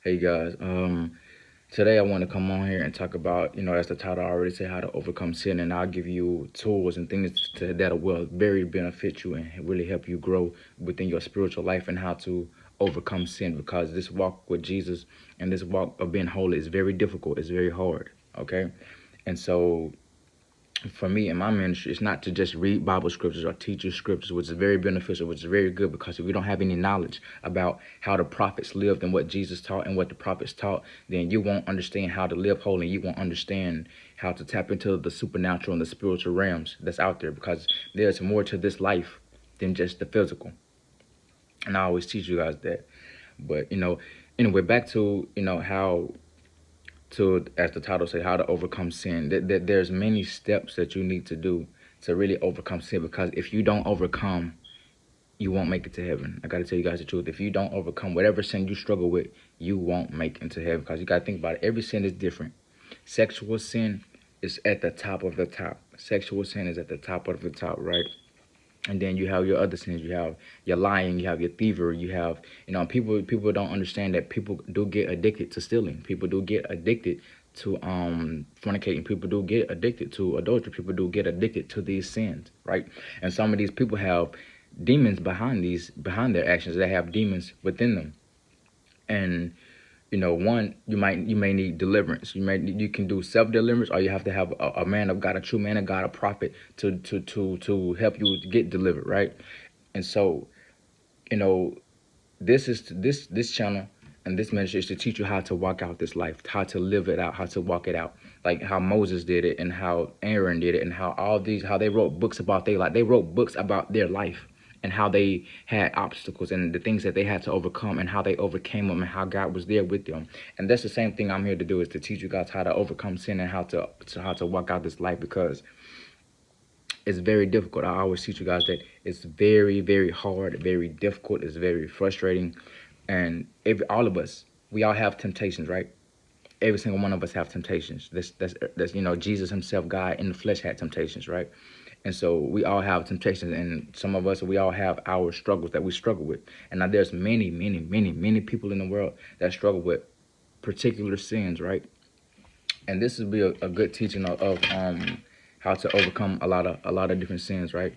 Hey guys, today I want to come on here and talk about, as the title already say, how to overcome sin, and I'll give you tools and things that will very benefit you and really help you grow within your spiritual life and how to overcome sin, because this walk with Jesus and this walk of being holy is very difficult. It's very hard. Okay, and so for me in my ministry, it's not to just read Bible scriptures or teach you scriptures, which is very beneficial, which is very good, because if we don't have any knowledge about how the prophets lived and what Jesus taught and what the prophets taught, then you won't understand how to live holy. You won't understand how to tap into the supernatural and the spiritual realms that's out there, because there's more to this life than just the physical. And I always teach you guys that. But anyway, back to how to, as the title say, how to overcome sin. That there's many steps that you need to do to really overcome sin, because if you don't overcome, you won't make it to heaven. I gotta tell you guys the truth. If you don't overcome whatever sin you struggle with, you won't make it into heaven, because you gotta think about it. Every sin is different. Sexual sin is at the top of the top. Sexual sin is at the top of the top, right? And then you have your other sins. You have your lying. You have your thievery. You have, people don't understand that people do get addicted to stealing. People do get addicted to fornicating. People do get addicted to adultery. People do get addicted to these sins, right? And some of these people have demons behind their actions. They have demons within them. And one, you may need deliverance. You can do self deliverance, or you have to have a man of God, a true man of God, a prophet to help you get delivered, right? And so, you know, this channel and this ministry is to teach you how to walk out this life, how to live it out, how to walk it out, like how Moses did it and how Aaron did it, and how they wrote books about their life. They wrote books about their life and how they had obstacles and the things that they had to overcome and how they overcame them and how God was there with them. And that's the same thing I'm here to do, is to teach you guys how to overcome sin and how to walk out this life, because it's very difficult. I always teach you guys that it's very, very hard, very difficult. It's very frustrating. And all of us, we all have temptations, right? Every single one of us have temptations. That's Jesus himself, God in the flesh, had temptations, right? And so we all have temptations, and some of us, we all have our struggles that we struggle with. And now there's many, many, many, many people in the world that struggle with particular sins, right? And this would be a good teaching of how to overcome a lot of different sins, right?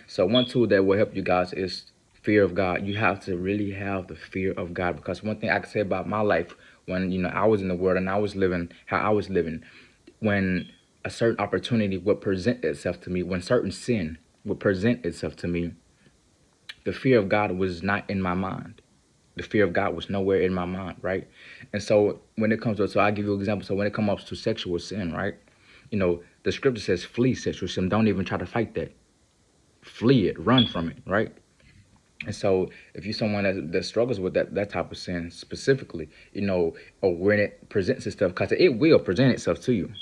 So one tool that will help you guys is fear of God. You have to really have the fear of God, because one thing I can say about my life, when I was in the world and I was living how I was living, when a certain opportunity would present itself to me, when certain sin would present itself to me, the fear of God was not in my mind. The fear of God was nowhere in my mind, right? And so when it comes to, so I'll give you an example. So when it comes to sexual sin, right? The scripture says flee sexual sin. Don't even try to fight that. Flee it, run from it, right? And so if you're someone that struggles with that type of sin specifically, or when it presents itself, because it will present itself to you.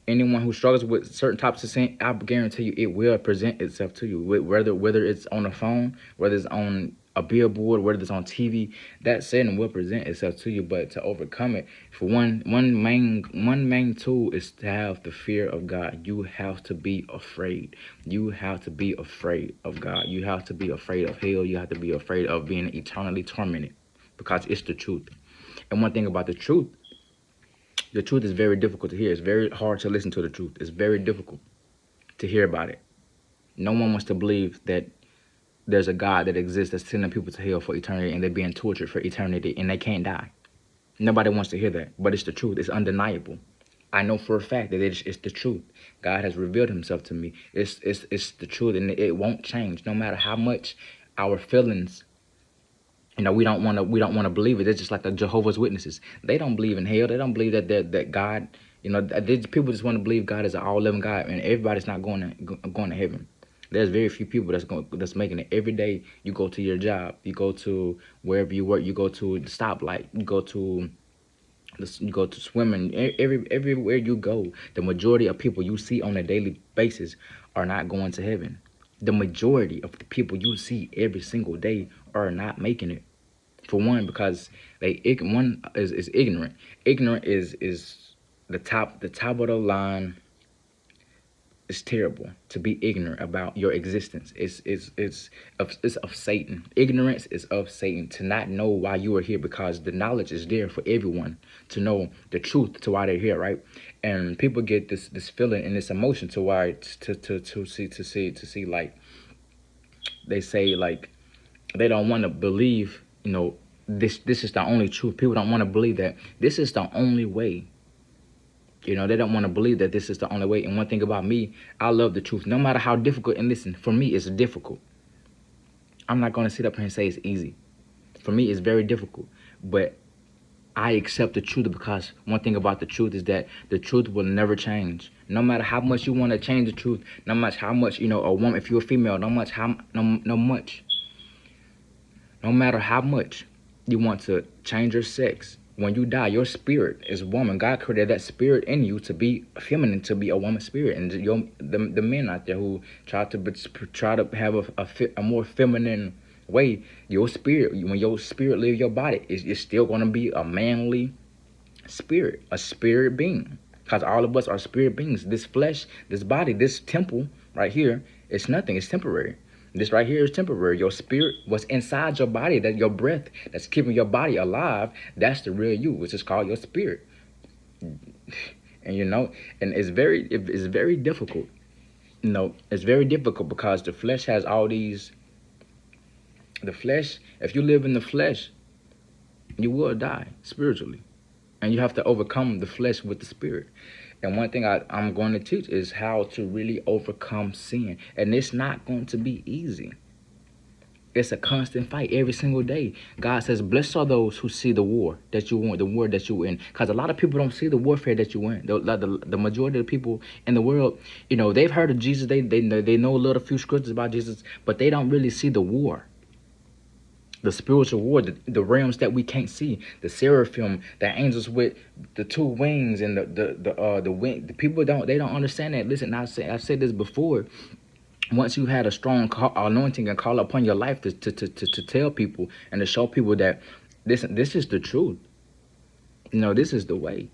Anyone who struggles with certain types of sin, I guarantee you it will present itself to you. Whether it's on the phone, whether it's on a billboard, whether it's on TV, that sin will present itself to you. But to overcome it, for one main tool is to have the fear of God. You have to be afraid. You have to be afraid of God. You have to be afraid of hell. You have to be afraid of being eternally tormented, because it's the truth. And one thing about the truth is very difficult to hear. It's very hard to listen to the truth. It's very difficult to hear about it. No one wants to believe that there's a God that exists that's sending people to hell for eternity, and they're being tortured for eternity and they can't die. Nobody wants to hear that, but it's the truth. It's undeniable. I know for a fact that it's the truth. God has revealed himself to me. It's the truth, and it won't change no matter how much our feelings, we don't want to believe it. It's just like the Jehovah's Witnesses. They don't believe in hell. They don't believe that God, people just want to believe God is an all living God, and everybody's not going to heaven. There's very few people that's making it. Every day you go to your job, you go to wherever you work, you go to the stoplight, you go to swimming. Everywhere you go, the majority of people you see on a daily basis are not going to heaven. The majority of the people you see every single day are not making it. For one, because one is ignorant. Ignorant is the top of the line It's terrible to be ignorant about your existence. It's of Satan. Ignorance is of Satan. To not know why you are here, because the knowledge is there for everyone to know the truth to why they're here, right? And people get this feeling and this emotion to why to see like they say like they don't want to believe, this is the only truth. People don't want to believe that this is the only way. They don't want to believe that this is the only way. And one thing about me, I love the truth. No matter how difficult, and listen, for me, it's difficult. I'm not going to sit up here and say it's easy. For me, it's very difficult. But I accept the truth, because one thing about the truth is that the truth will never change. No matter how much you want to change the truth, no matter how much, a woman, if you're a female, no matter how much you want to change your sex, when you die, your spirit is woman. God created that spirit in you to be feminine, to be a woman spirit. And the men out there who try to have a more feminine way, your spirit, when your spirit leaves your body, it's still going to be a manly spirit, a spirit being. Because all of us are spirit beings. This flesh, this body, this temple right here, it's nothing. It's temporary. This right here is temporary. Your spirit, what's inside your body, that your breath that's keeping your body alive, that's the real you, which is called your spirit. And it's very difficult. It's very difficult because the flesh has all these. The flesh, if you live in the flesh, you will die spiritually, and you have to overcome the flesh with the spirit. And one thing I'm going to teach is how to really overcome sin. And it's not going to be easy. It's a constant fight every single day. God says, blessed are those who see the war that you want, the war that you're in. Because a lot of people don't see the warfare that you're in. The majority of the people in the world, they've heard of Jesus. They know a little few scriptures about Jesus, but they don't really see the war. The spiritual war, the realms that we can't see, the seraphim, the angels with the two wings, and the wing. The people don't understand that. Listen, I've said this before. Once you had a strong anointing and call upon your life to tell people and to show people that this is the truth. This is the way.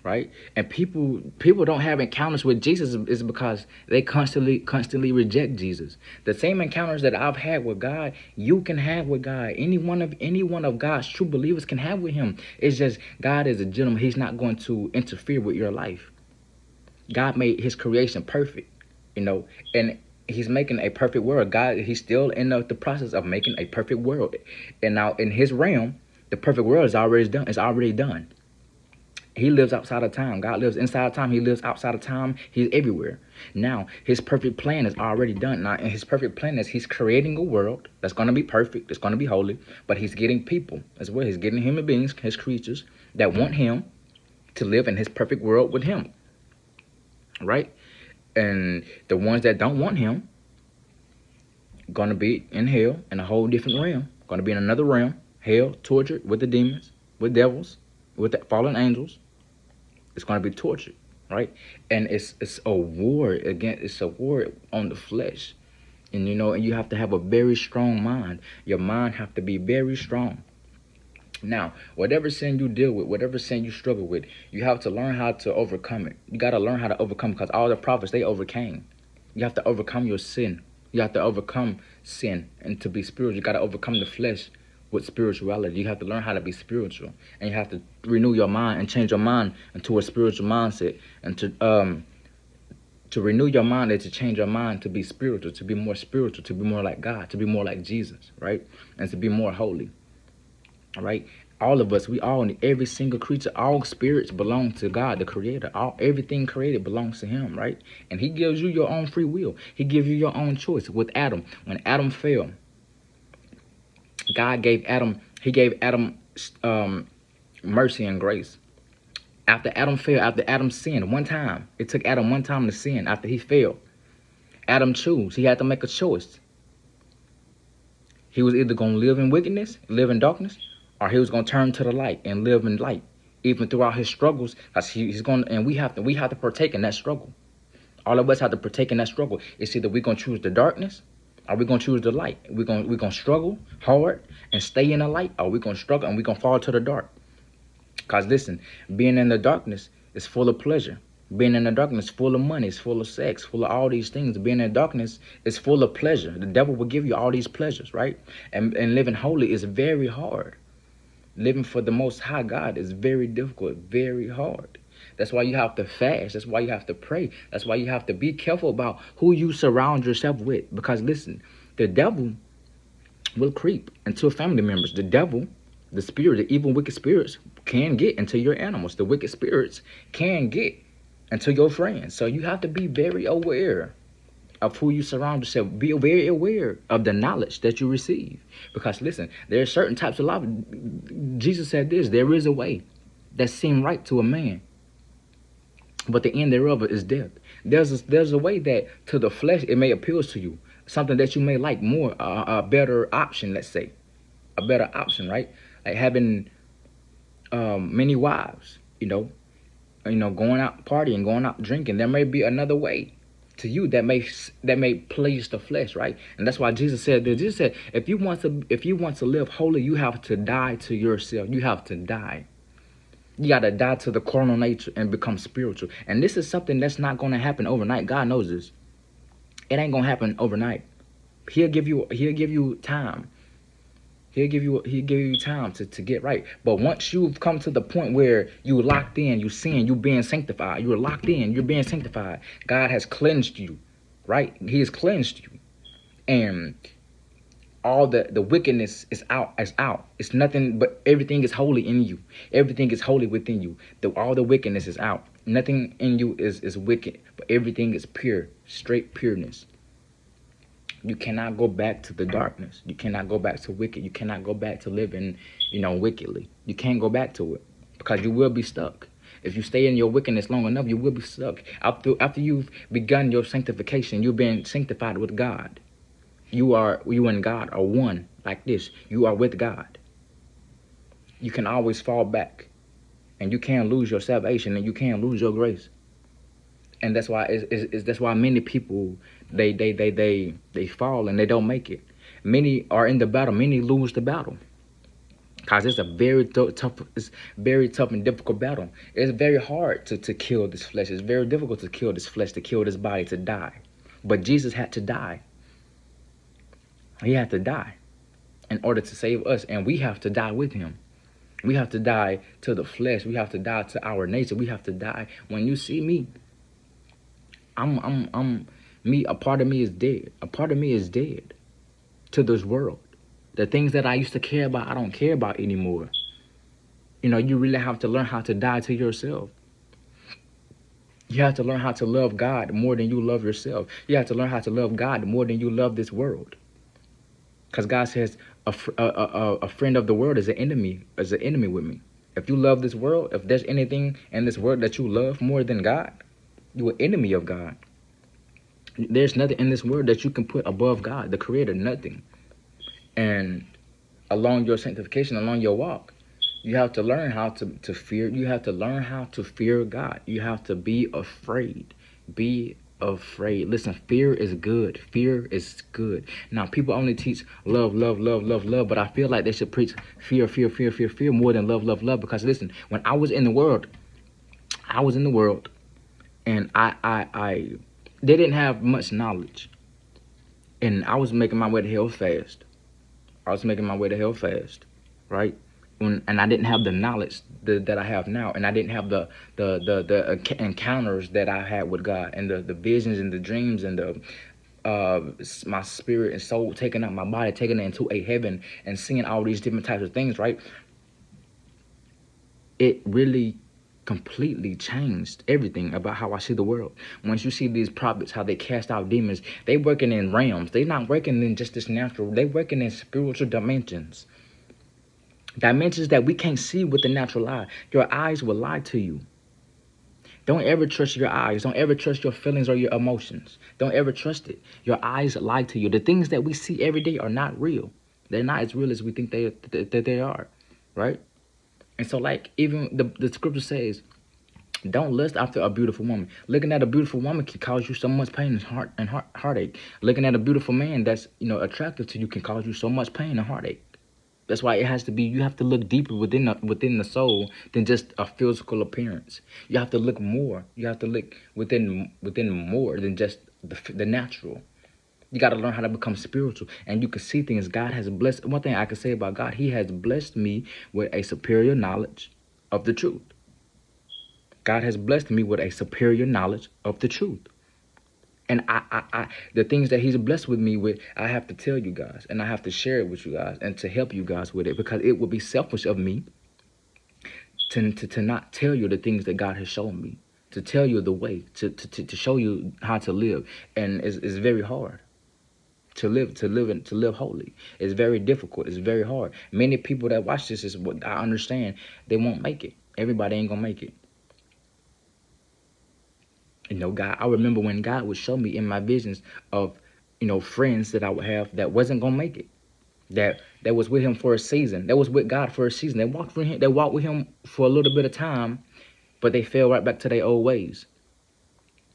Right? And people don't have encounters with Jesus is because they constantly reject Jesus. The same encounters that I've had with God, you can have with God. Any one of God's true believers can have with him. It's just God is a gentleman. He's not going to interfere with your life. God made his creation perfect, and he's making a perfect world. God, he's still in the process of making a perfect world. And now in his realm, the perfect world is already done. It's already done. He lives outside of time. God lives inside of time. He lives outside of time. He's everywhere. Now, his perfect plan is already done. Now, and his perfect plan is he's creating a world that's going to be perfect. It's going to be holy. But he's getting people as well. He's getting human beings, his creatures, that want him to live in his perfect world with him. Right? And the ones that don't want him going to be in hell, in a whole different realm. Going to be in another realm. Hell, tortured with the demons, with devils, with the fallen angels. It's going to be tortured, right? And it's a war against. It's a war on the flesh, and you have to have a very strong mind. Your mind have to be very strong. Now, whatever sin you deal with, whatever sin you struggle with, you have to learn how to overcome it. You got to learn how to overcome, because all the prophets, they overcame. You have to overcome your sin. You have to overcome sin, and to be spiritual, you got to overcome the flesh with spirituality. You have to learn how to be spiritual, and you have to renew your mind and change your mind into a spiritual mindset, and to renew your mind and to change your mind to be spiritual, to be more like God, to be more like Jesus, right? And to be more holy, right? All of us, every single creature, all spirits belong to God, the creator. Everything created belongs to him, right? And he gives you your own free will. He gives you your own choice. With Adam, when Adam fell, God gave Adam, he gave Adam mercy and grace. After Adam fell, after Adam sinned one time, it took Adam one time to sin after he fell. Adam chose. He had to make a choice. He was either going to live in wickedness, live in darkness, or he was going to turn to the light and live in light, even throughout his struggles. Because he's going, and we have to partake in that struggle. All of us have to partake in that struggle. It's either we're going to choose the darkness, or we're going to choose the light. We're going to struggle hard and stay in the light, or we're going to struggle and we're going to fall to the dark. Because listen, being in the darkness is full of pleasure. Being in the darkness full of money, it's full of sex, full of all these things. Being in darkness is full of pleasure. The devil will give you all these pleasures, right? And living holy is very hard. Living for the most high God is very difficult, very hard. That's why you have to fast. That's why you have to pray. That's why you have to be careful about who you surround yourself with. Because listen, the devil will creep into family members. The devil, the spirit, the evil, wicked spirits can get into your animals. The wicked spirits can get into your friends. So you have to be very aware of who you surround yourself. Be very aware of the knowledge that you receive. Because listen, there are certain types of life. Jesus said this, there is a way that seems right to a man, but the end thereof is death. There's a way that to the flesh it may appeal to you, something that you may like more, a better option, let's say, a better option, right? Like having many wives, going out partying, going out drinking. There may be another way to you that may please the flesh, right? And that's why Jesus said this. Jesus said, if you want to live holy, you have to die to yourself. You have to die. You got to die to the carnal nature and become spiritual. And this is something that's not going to happen overnight. God knows this. It ain't going to happen overnight. He'll give you time. He'll give you time to get right. But once you've come to the point where you locked in, you sin, you being sanctified. You're locked in, you're being sanctified. God has cleansed you, right? He has cleansed you. And all the wickedness is out. It's nothing but everything is holy in you. Everything is holy within you. All the wickedness is out. Nothing in you is wicked, but everything is pure, straight pureness. You cannot go back to the darkness. You cannot go back to wicked. You cannot go back to living, wickedly. You can't go back to it because you will be stuck. If you stay in your wickedness long enough, you will be stuck. After you've begun your sanctification, you've been sanctified with God. You and God are one like this. You are with God. You can always fall back, and you can't lose your salvation, and you can't lose your grace. And that's why that's why many people they fall and they don't make it. Many are in the battle. Many lose the battle because it's a very tough and difficult battle. It's very hard to kill this flesh. It's very difficult to kill this flesh, to kill this body, to die. But Jesus had to die. He had to die in order to save us, and we have to die with him. We have to die to the flesh. We have to die to our nature. We have to die. When you see me, I'm me. A part of me is dead. A part of me is dead to this world. The things that I used to care about, I don't care about anymore. You really have to learn how to die to yourself. You have to learn how to love God more than you love yourself. You have to learn how to love God more than you love this world. Because God says a friend of the world is an enemy with me. If you love this world, if there's anything in this world that you love more than God, you're an enemy of God. There's nothing in this world that you can put above God, the Creator, nothing. And along your sanctification, along your walk, you have to learn how to fear. You have to learn how to fear God. You have to be afraid. Be afraid. Listen, fear is good. Fear is good. Now, people only teach love, love, love, love, love, but I feel like they should preach fear, fear, fear, fear, fear more than love, love, love. Because listen, when I was in the world, and they didn't have much knowledge, and I was making my way to hell fast. Right? And I didn't have the knowledge that I have now, and I didn't have the encounters that I had with God, and the visions and the dreams and my spirit and soul taking out my body, taking it into a heaven and seeing all these different types of things, right? It really completely changed everything about how I see the world. Once you see these prophets, how they cast out demons, they working in realms. They not working in just this natural. They working in spiritual dimensions. Dimensions that we can't see with the natural eye. Your eyes will lie to you. Don't ever trust your eyes. Don't ever trust your feelings or your emotions. Don't ever trust it. Your eyes lie to you. The things that we see every day are not real. They're not as real as we think they are, right? And so, like, even the scripture says, don't lust after a beautiful woman. Looking at a beautiful woman can cause you so much pain and heartache. Looking at a beautiful man that's attractive to you can cause you so much pain and heartache. That's why it has to be. You have to look deeper within the soul than just a physical appearance. You have to look more. You have to look within more than just the natural. You got to learn how to become spiritual, and you can see things. God has blessed. One thing I can say about God, He has blessed me with a superior knowledge of the truth. God has blessed me with a superior knowledge of the truth. And the things that He's blessed with me with, I have to tell you guys, and I have to share it with you guys, and to help you guys with it, because it would be selfish of me to not tell you the things that God has shown me, to tell you the way, to show you how to live, and it's very hard to live holy. It's very difficult. It's very hard. Many people that watch this, is what I understand, they won't make it. Everybody ain't gonna make it. God, I remember when God would show me in my visions of, friends that I would have that wasn't gonna make it, that was with Him for a season, that was with God for a season. They walked with Him for a little bit of time, but they fell right back to their old ways.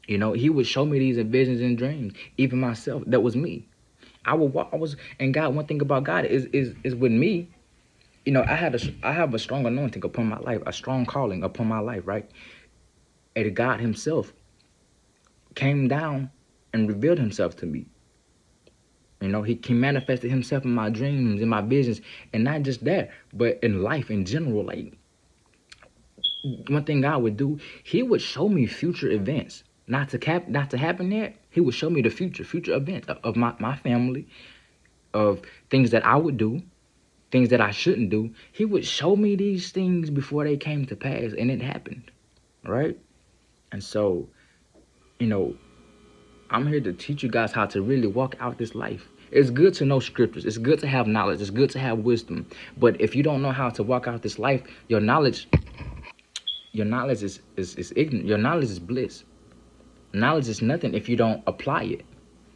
He would show me these in visions and dreams. Even myself, that was me. I would walk. And God. One thing about God is with me. I have a strong anointing upon my life, a strong calling upon my life, right? And God Himself came down and revealed Himself to me. He manifested Himself in my dreams, in my visions, and not just that, but in life in general. Like, one thing God would do, He would show me future events, not to happen yet. He would show me the future events of my family, of things that I would do, things that I shouldn't do. He would show me these things before they came to pass, and it happened, right? And so, I'm here to teach you guys how to really walk out this life. It's good to know scriptures. It's good to have knowledge. It's good to have wisdom. But if you don't know how to walk out this life, your knowledge is ignorant. Your knowledge is bliss. Knowledge is nothing if you don't apply it.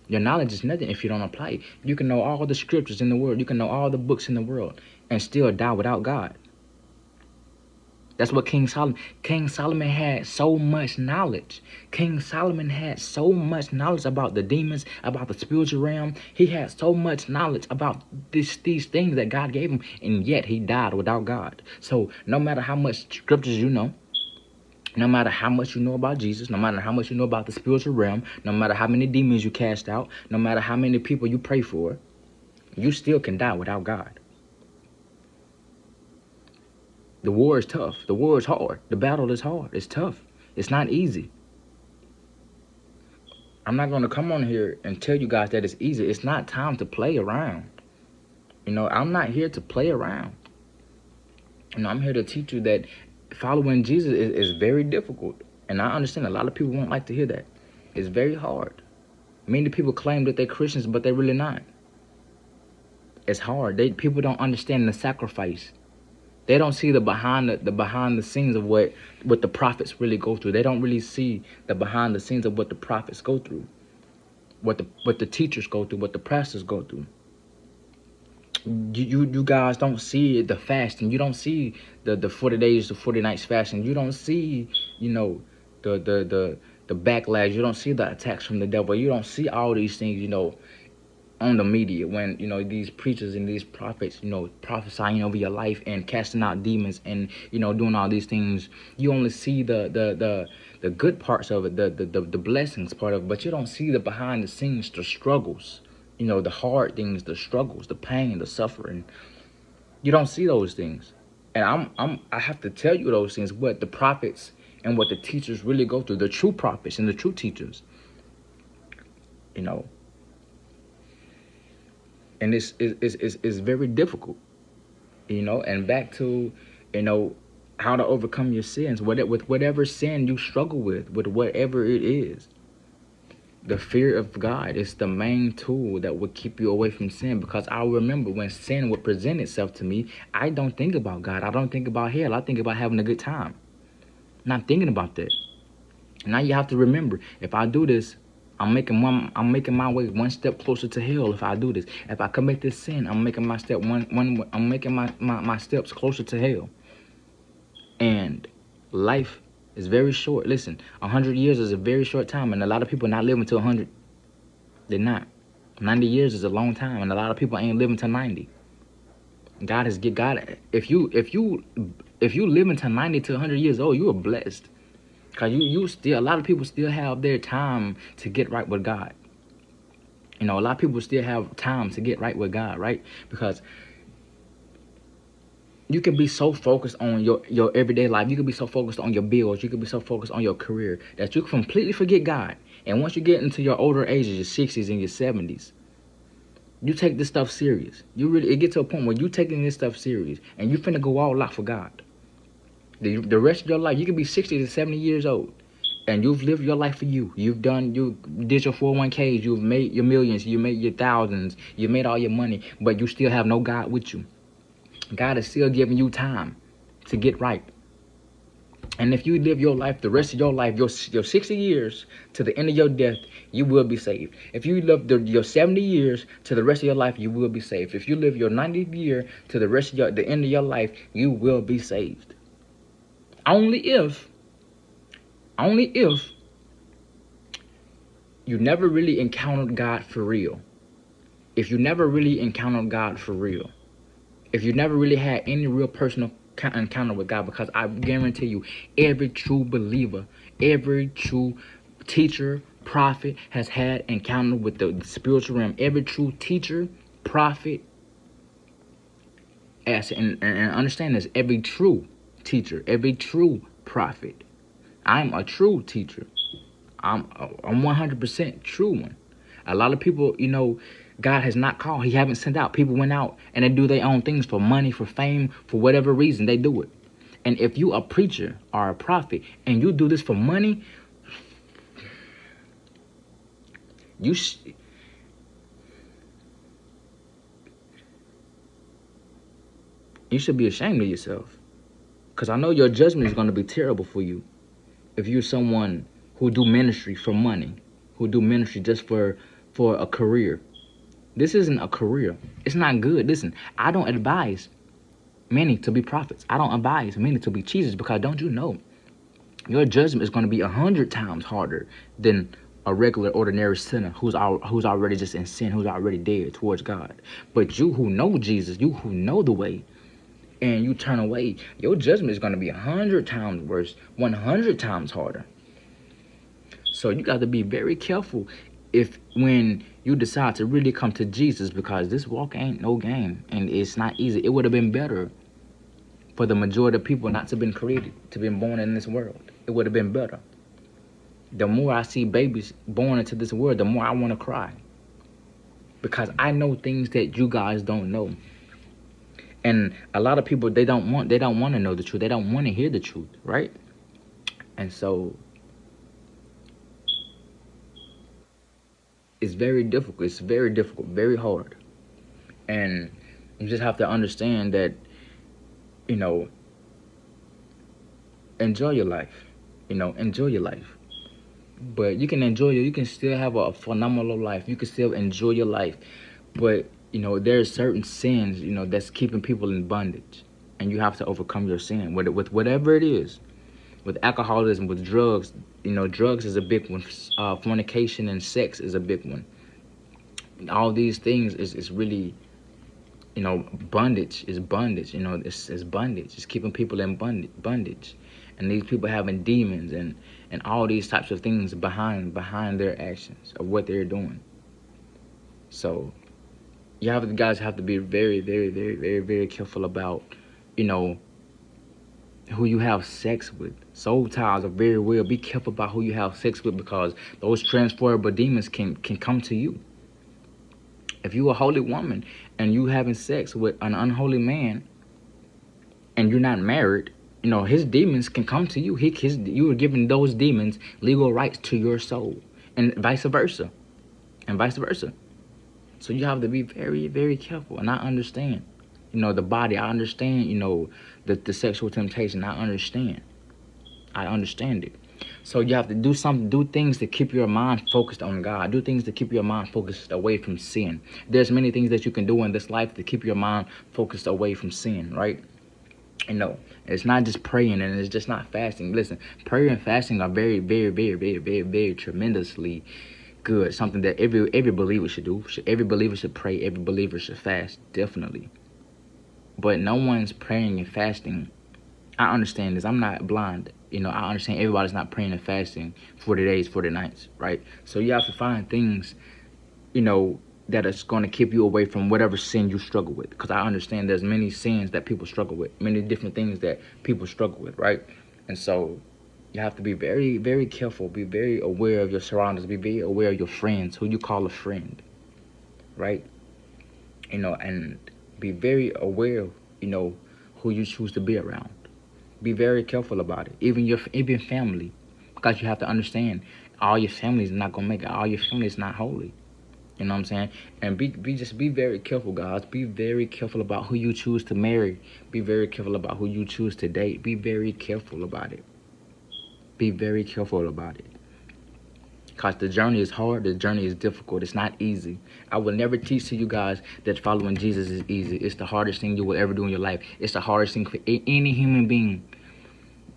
Your knowledge is nothing if you don't apply it. You can know all the scriptures in the world. You can know all the books in the world and still die without God. That's what King Solomon had so much knowledge. King Solomon had so much knowledge about the demons, about the spiritual realm. He had so much knowledge about these things that God gave him, and yet he died without God. So no matter how much scriptures you know, no matter how much you know about Jesus, no matter how much you know about the spiritual realm, no matter how many demons you cast out, no matter how many people you pray for, you still can die without God. The war is tough. The war is hard. The battle is hard. It's tough. It's not easy. I'm not going to come on here and tell you guys that it's easy. It's not time to play around. I'm not here to play around. I'm here to teach you that following Jesus is very difficult. And I understand a lot of people won't like to hear that. It's very hard. Many people claim that they're Christians, but they're really not. It's hard. People don't understand the sacrifice. They don't see the behind the scenes of what the prophets really go through. They don't really see the behind the scenes of what the prophets go through, what the teachers go through, what the pastors go through. You guys don't see the fasting. You don't see the 40 days to 40 nights fasting. You don't see the backlash. You don't see the attacks from the devil. You don't see all these things on the media when these preachers and these prophets prophesying over your life and casting out demons and doing all these things. You only see the good parts of it, the blessings part of it, but you don't see the behind the scenes, the struggles, the hard things, the struggles, the pain, the suffering. You don't see those things. And I have to tell you those things, what the prophets and what the teachers really go through, the true prophets and the true teachers. And it's very difficult, and back to, how to overcome your sins, with whatever sin you struggle with whatever it is. The fear of God is the main tool that would keep you away from sin, because I remember when sin would present itself to me, I don't think about God. I don't think about hell. I think about having a good time. I'm not thinking about that. Now you have to remember, if I do this, I'm making my way one step closer to hell. If I do this, if I commit this sin, I'm making my steps closer to hell. And life is very short. Listen, 100 years is a very short time, and a lot of people not living to 100. They're not. 90 years is a long time, and a lot of people ain't living to 90. God has get God. If you live into 90 to 100 years old, you are blessed. Cause you still, a lot of people still have their time to get right with God. A lot of people still have time to get right with God, right? Because you can be so focused on your everyday life. You can be so focused on your bills. You can be so focused on your career that you completely forget God. And once you get into your older ages, your 60s and your 70s, you take this stuff serious. It gets to a point where you taking this stuff serious and you finna go all out for God. The rest of your life, you can be 60 to 70 years old, and you've lived your life for you. You did your 401ks, you've made your millions, you made your thousands, you made all your money, but you still have no God with you. God is still giving you time to get right. And if you live your life, the rest of your life, your 60 years to the end of your death, you will be saved. If you live your 70 years to the rest of your life, you will be saved. If you live your 90th year to the rest of the end of your life, you will be saved. Only if you never really encountered God for real. If you never really encountered God for real. If you never really had any real personal encounter with God, because I guarantee you, every true believer, every true teacher, prophet has had encounter with the spiritual realm. Every true teacher, prophet, and understand this, every true teacher, every true prophet. I'm a true teacher. I'm 100% true one. A lot of people, God has not called. He haven't sent out. People went out and they do their own things for money, for fame, for whatever reason they do it. And if you a preacher or a prophet and you do this for money, you should be ashamed of yourself. Because I know your judgment is going to be terrible for you if you're someone who do ministry for money, who do ministry just for a career. This isn't a career. It's not good. Listen, I don't advise many to be prophets. I don't advise many to be cheaters, because don't you know your judgment is going to be 100 times harder than a regular ordinary sinner who's already just in sin, who's already dead towards God. But you who know Jesus, you who know the way, and you turn away, your judgment is going to be 100 times worse, 100 times harder. So you got to be very careful when you decide to really come to Jesus, because this walk ain't no game and it's not easy. It would have been better for the majority of people not to have been created, to been born in this world. It would have been better. The more I see babies born into this world, the more I want to cry, because I know things that you guys don't know. And a lot of people, they don't want to know the truth. They don't want to hear the truth, right? And so it's very difficult. It's very difficult, very hard. And you just have to understand that, enjoy your life. Enjoy your life. But you can you can still have a phenomenal life. You can still enjoy your life. But, there's certain sins, that's keeping people in bondage. And you have to overcome your sin with whatever it is. With alcoholism, with drugs, drugs is a big one. Fornication and sex is a big one. All these things is really, bondage is bondage. It's bondage. It's keeping people in bondage. And these people having demons and all these types of things behind their actions of what they're doing. So you guys have to be very, very, very, very, very careful about, who you have sex with. Soul ties are very real. Be careful about who you have sex with, because those transferable demons can come to you. If you're a holy woman and you having sex with an unholy man and you're not married, his demons can come to you. You are giving those demons legal rights to your soul, and vice versa. So you have to be very, very careful. And I understand, the body. I understand, the sexual temptation. I understand it. So you have to do things to keep your mind focused on God. Do things to keep your mind focused away from sin. There's many things that you can do in this life to keep your mind focused away from sin, right? It's not just praying, and it's just not fasting. Listen, prayer and fasting are very, very, very, very, very, very tremendously good. Something that every believer should do. Every believer should pray. Every believer should fast, definitely. but no one's praying and fasting. I understand this. I'm not blind. I understand everybody's not praying and fasting 40 days, 40 nights, right? So you have to find things, you know, that is going to keep you away from whatever sin you struggle with. Because I understand there's many sins that people struggle with, many different things that people struggle with, right? And so you have to be very, very careful, be very aware of your surroundings, be very aware of your friends, who you call a friend, right? And be very aware, who you choose to be around. Be very careful about it. Even family, because you have to understand, all your family is not gonna make it. All your family is not holy. You know what I'm saying? And be very careful, guys. Be very careful about who you choose to marry. Be very careful about who you choose to date. Be very careful about it. Be very careful about it. Because the journey is hard, the journey is difficult, it's not easy. I will never teach to you guys that following Jesus is easy. It's the hardest thing you will ever do in your life. It's the hardest thing for any human being.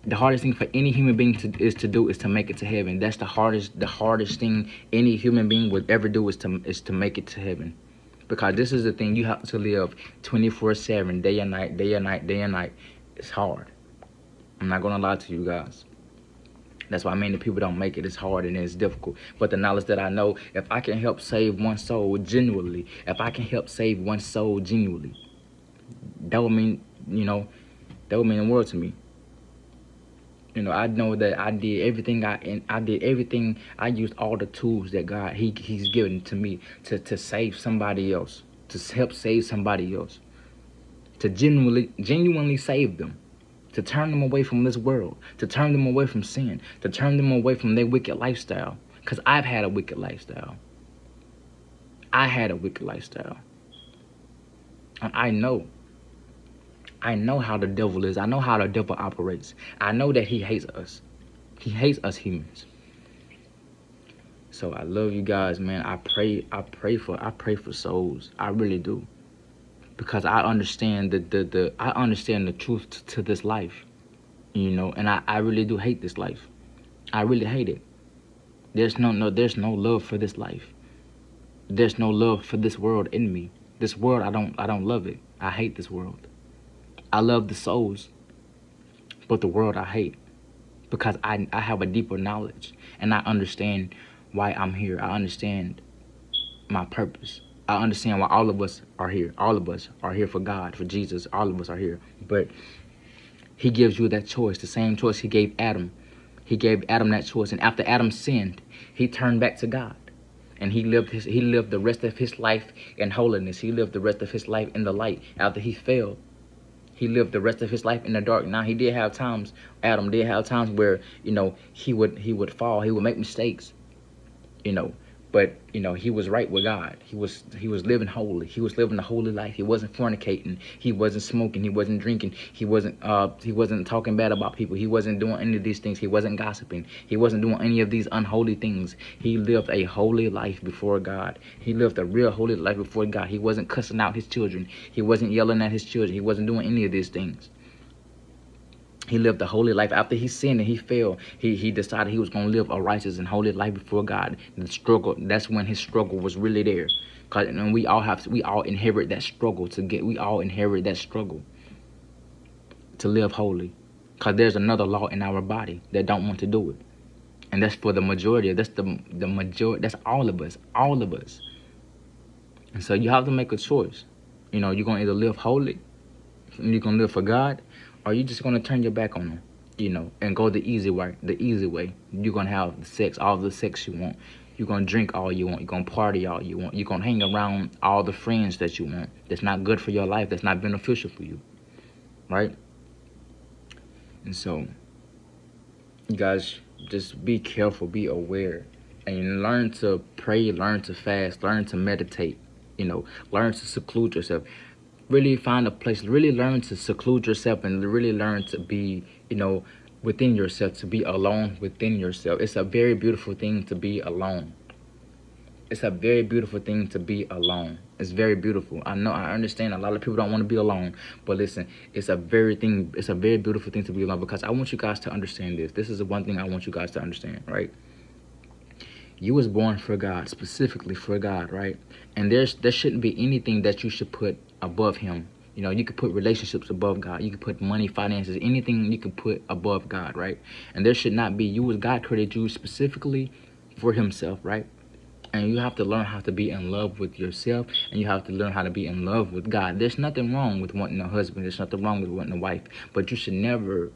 The hardest thing for any human being is to make it to heaven. That's the hardest thing any human being would ever do is to make it to heaven. Because this is the thing, you have to live 24/7, day and night, day and night, day and night. It's hard. I'm not gonna lie to you guys. That's why many people don't make it. It's hard and it's difficult. But the knowledge that I know, if I can help save one soul genuinely, that would mean, that would mean the world to me. I know that I did everything I used all the tools that God He's given to me to save somebody else, to help save somebody else, to genuinely save them, to turn them away from this world, to turn them away from sin, to turn them away from their wicked lifestyle. Because I've had a wicked lifestyle. I had a wicked lifestyle. And I know how the devil is. I know how the devil operates. I know that he hates us. He hates us humans. So I love you guys, man. I pray for souls. I really do. Because I understand I understand the truth to this life. And I really do hate this life. I really hate it. There's no love for this life. There's no love for this world in me. This world, I don't love it. I hate this world. I love the souls, but the world I hate, because I have a deeper knowledge, and I understand why I'm here. I understand my purpose. I understand why all of us are here. All of us are here for God, for Jesus. All of us are here. But he gives you that choice, the same choice he gave Adam. He gave Adam that choice, and after Adam sinned, he turned back to God. And he lived the rest of his life in holiness. He lived the rest of his life in the light after he fell. He lived the rest of his life in the dark. Now he did have times, Adam did have times where, he would fall, he would make mistakes, but he was right with God. He was living holy. He was living a holy life. He wasn't fornicating. He wasn't smoking. He wasn't drinking. He wasn't talking bad about people. He wasn't doing any of these things. He wasn't gossiping. He wasn't doing any of these unholy things. He lived a holy life before God. He lived a real holy life before God. He wasn't cussing out his children. He wasn't yelling at his children. He wasn't doing any of these things. He lived a holy life. After he sinned and he fell, he decided he was going to live a righteous and holy life before God. The struggle, that's when his struggle was really there. And we all inherit that struggle to live holy. Because there's another law in our body that don't want to do it. And that's for the majority. That's the majority. That's all of us. And so you have to make a choice. You're going to either live holy, you're going to live for God, or you just going to turn your back on them, and go the easy way. You're going to have all the sex you want. You're going to drink all you want. You're going to party all you want. You're going to hang around all the friends that you want. That's not good for your life. That's not beneficial for you, right? And so, you guys, just be careful, be aware, and learn to pray, learn to fast, learn to meditate, learn to seclude yourself. Really find a place, really learn to seclude yourself, and really learn to be, within yourself, to be alone within yourself. It's a very beautiful thing to be alone. It's a very beautiful thing to be alone. It's very beautiful. I know, I understand a lot of people don't want to be alone, but listen, it's a very beautiful thing to be alone, because I want you guys to understand this. This is the one thing I want you guys to understand, right? You was born for God, specifically for God, right? And there shouldn't be anything that you should put above him. You know, you could put relationships above God. You could put money, finances, anything you can put above God, right? And there should not be. You as God created you specifically for himself, right? And you have to learn how to be in love with yourself, and you have to learn how to be in love with God. There's nothing wrong with wanting a husband. There's nothing wrong with wanting a wife. But you should never,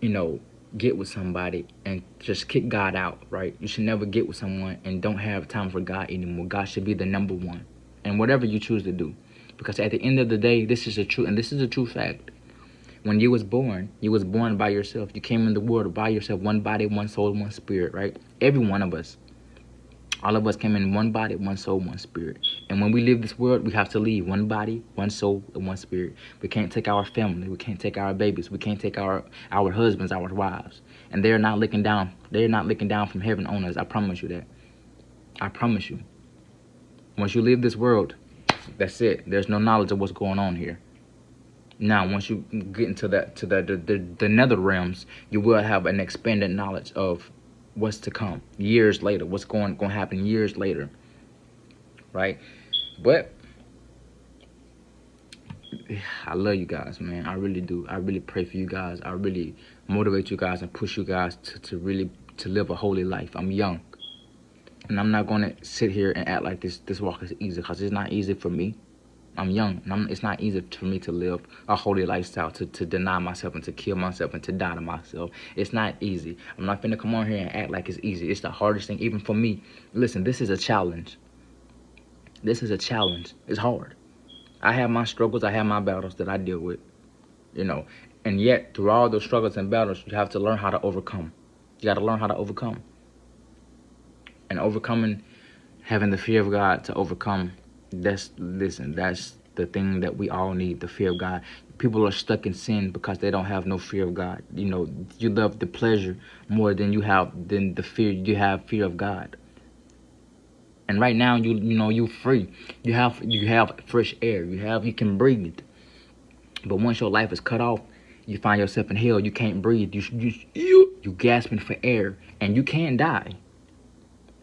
you know, get with somebody and just kick God out, right? You should never get with someone and don't have time for God anymore. God should be the number one. And whatever you choose to do. Because at the end of the day, this is a true, and this is a true fact. When you was born by yourself. You came in the world by yourself, one body, one soul, one spirit, right? Every one of us. All of us came in one body, one soul, one spirit. And when we leave this world, we have to leave one body, one soul, and one spirit. We can't take our family. We can't take our babies. We can't take our husbands, our wives. And they're not looking down. They're not looking down from heaven on us. I promise you that. I promise you. Once you leave this world, that's it. There's no knowledge of what's going on here. Now, once you get into the nether realms, you will have an expanded knowledge of what's to come years later, what's going to happen years later, right? But I love you guys, man. I really do. I really pray for you guys. I really motivate you guys and push you guys to really to live a holy life. I'm young, and I'm not going to sit here and act like this walk is easy, because it's not easy for me. I'm young, and it's not easy for me to live a holy lifestyle, to deny myself and to kill myself and to die to myself. It's not easy. I'm not finna come on here and act like it's easy. It's the hardest thing, even for me. Listen, this is a challenge. This is a challenge. It's hard. I have my struggles. I have my battles that I deal with, you know. And yet, through all those struggles and battles, you have to learn how to overcome. You got to learn how to overcome. And overcoming, having the fear of God to overcome, that's the thing that we all need, the fear of God. People are stuck in sin because they don't have no fear of God. You know, you love the pleasure more than the fear. You have fear of God. And right now, you know, you're free. You have fresh air. You can breathe. But once your life is cut off, you find yourself in hell. You can't breathe. You gasping for air, and you can't die.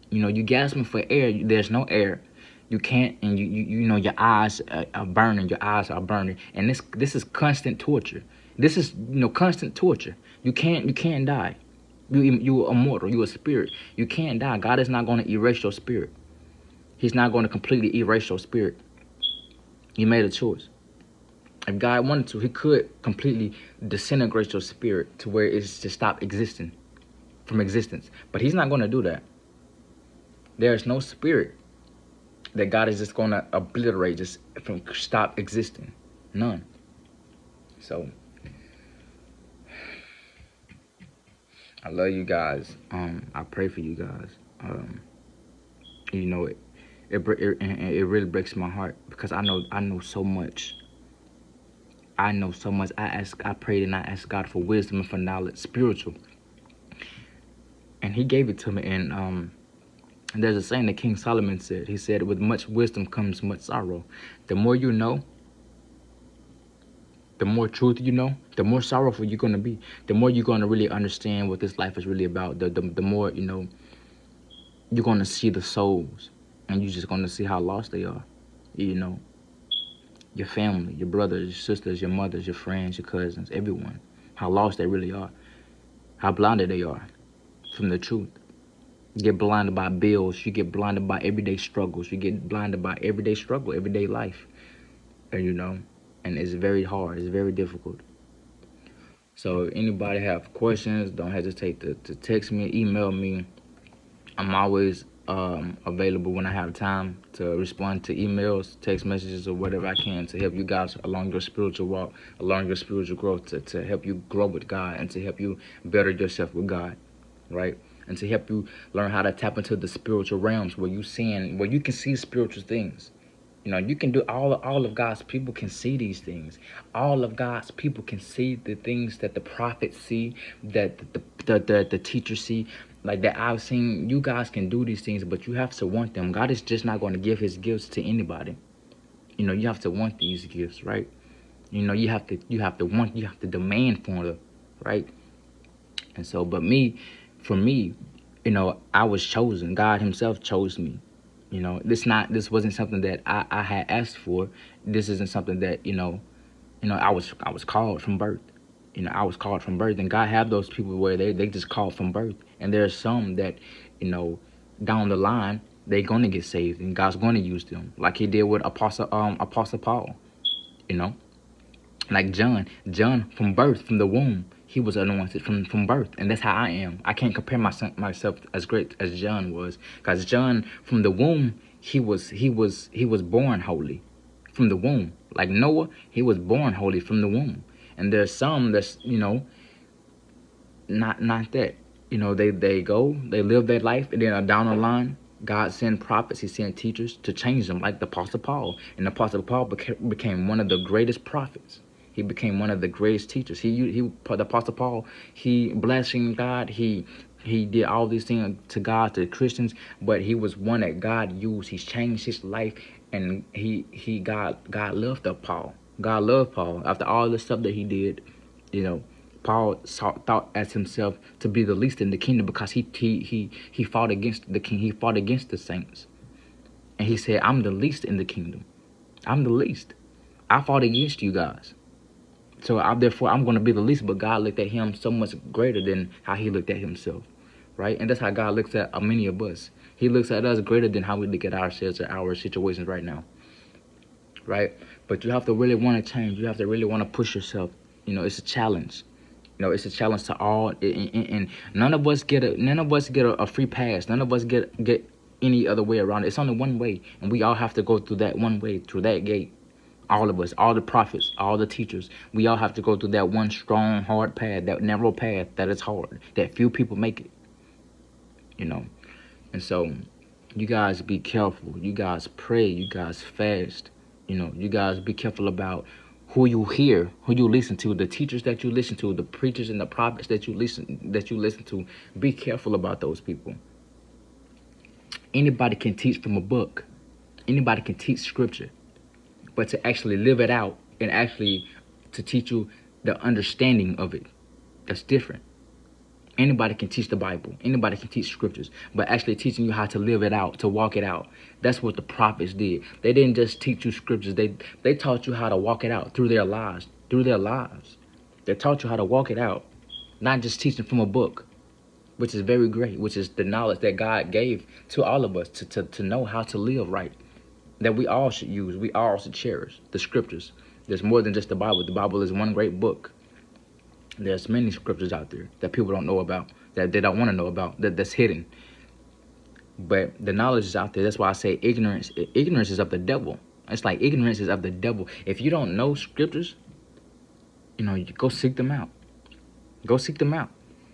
You know, you gasping for air. There's no air. You can't, and you know, your eyes are burning. Your eyes are burning, and this is constant torture. This is, you know, constant torture. You can't die. You are immortal. You a spirit. You can't die. God is not going to erase your spirit. He's not going to completely erase your spirit. You made a choice. If God wanted to, he could completely disintegrate your spirit to where it's to stop existing from existence. But he's not going to do that. There's no spirit that God is just going to obliterate, just from stop existing. None. So, I love you guys. I pray for you guys. You know, it really breaks my heart, because I know so much. I know so much. I prayed and I asked God for wisdom and for knowledge, spiritual. And he gave it to me. And there's a saying that King Solomon said. He said, with much wisdom comes much sorrow. The more you know, the more truth you know, the more sorrowful you're going to be. The more you're going to really understand what this life is really about. The more, you know, you're going to see the souls. And you're just going to see how lost they are. You know, your family, your brothers, your sisters, your mothers, your friends, your cousins, everyone. How lost they really are. How blinded they are from the truth. You get blinded by bills. You get blinded by everyday struggles. You get blinded by everyday struggle, everyday life. And, you know, and it's very hard. It's very difficult. So if anybody have questions, don't hesitate to text me, email me. I'm always available when I have time to respond to emails, text messages, or whatever I can to help you guys along your spiritual walk, along your spiritual growth, to help you grow with God and to help you better yourself with God, right? And to help you learn how to tap into the spiritual realms where you can see spiritual things. You know, you can do all of God's people can see these things. All of God's people can see the things that the prophets see, that the teachers see, like that I've seen. You guys can do these things, but you have to want them. God is just not going to give his gifts to anybody. You know, you have to want these gifts, right? You know, you have to demand for them, right? And so, for me, you know, I was chosen. God himself chose me. This wasn't something that I had asked for. This isn't something that I was called from birth. I was called from birth, and God have those people where they just called from birth, and there's some that down the line they're gonna get saved, and God's gonna use them, like He did with Apostle Paul. You know, like John from birth, from the womb, he was anointed from birth, and that's how I am. I can't compare myself as great as John was, because John from the womb, he was born holy from the womb. Like Noah, he was born holy from the womb. And there's some that's not that. They live their life, and then down the line, God sent prophets, He sent teachers to change them, like the Apostle Paul. And the Apostle Paul became one of the greatest prophets. He became one of the greatest teachers. The Apostle Paul, he blasphemed God. He did all these things to God, to Christians, but he was one that God used. He's changed his life, and God loved Paul. God loved Paul after all the stuff that he did. Paul thought as himself to be the least in the kingdom, because he fought against the king. He fought against the saints, and he said, "I'm the least in the kingdom. I'm the least. I fought against you guys." So therefore, I'm going to be the least, but God looked at him so much greater than how he looked at himself, right? And that's how God looks at many of us. He looks at us greater than how we look at ourselves or our situations right now, right? But you have to really want to change. You have to really want to push yourself. It's a challenge. It's a challenge to all, and none of us get a free pass. None of us get any other way around it. It's only one way, and we all have to go through that one way, through that gate. All of us, all the prophets, all the teachers, we all have to go through that one strong, hard path, that narrow path that is hard, that few people make it. And so you guys be careful. You guys pray. You guys fast. You guys be careful about who you hear, who you listen to, the teachers that you listen to, the preachers and the prophets that you listen to. Be careful about those people. Anybody can teach from a book. Anybody can teach scripture. But to actually live it out and actually to teach you the understanding of it, that's different. Anybody can teach the Bible. Anybody can teach scriptures. But actually teaching you how to live it out, to walk it out, that's what the prophets did. They didn't just teach you scriptures. They taught you how to walk it out through their lives. They taught you how to walk it out, not just teaching from a book, which is very great, which is the knowledge that God gave to all of us to know how to live right, that we all should use, we all should cherish the scriptures. There's more than just the Bible. The Bible is one great book. There's many scriptures out there that people don't know about, that they don't want to know about, that's hidden. But the knowledge is out there. That's why I say ignorance is of the devil. It's like ignorance is of the devil. If you don't know scriptures, you go seek them out. Go seek them out.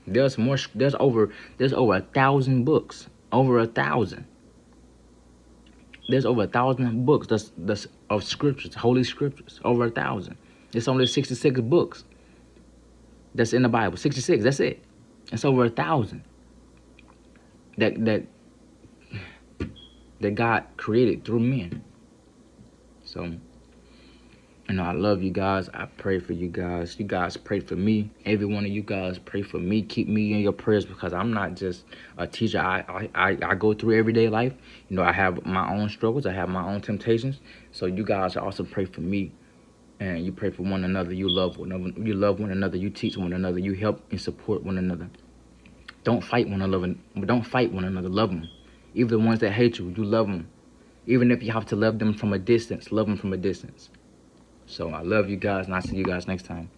There's over 1,000 books. Over 1,000. There's over 1,000 books that's of scriptures, holy scriptures. Over 1,000. It's only 66 books that's in the Bible. 66. That's it. It's over 1,000 that God created through men. So, I love you guys. I pray for you guys. You guys pray for me. Every one of you guys pray for me. Keep me in your prayers, because I'm not just a teacher. I go through everyday life. I have my own struggles. I have my own temptations. So you guys also pray for me. And you pray for one another. You love one another. You teach one another. You help and support one another. Don't fight one another. Don't fight one another. Love them. Even the ones that hate you, you love them. Even if you have to love them from a distance, love them from a distance. So I love you guys, and I'll see you guys next time.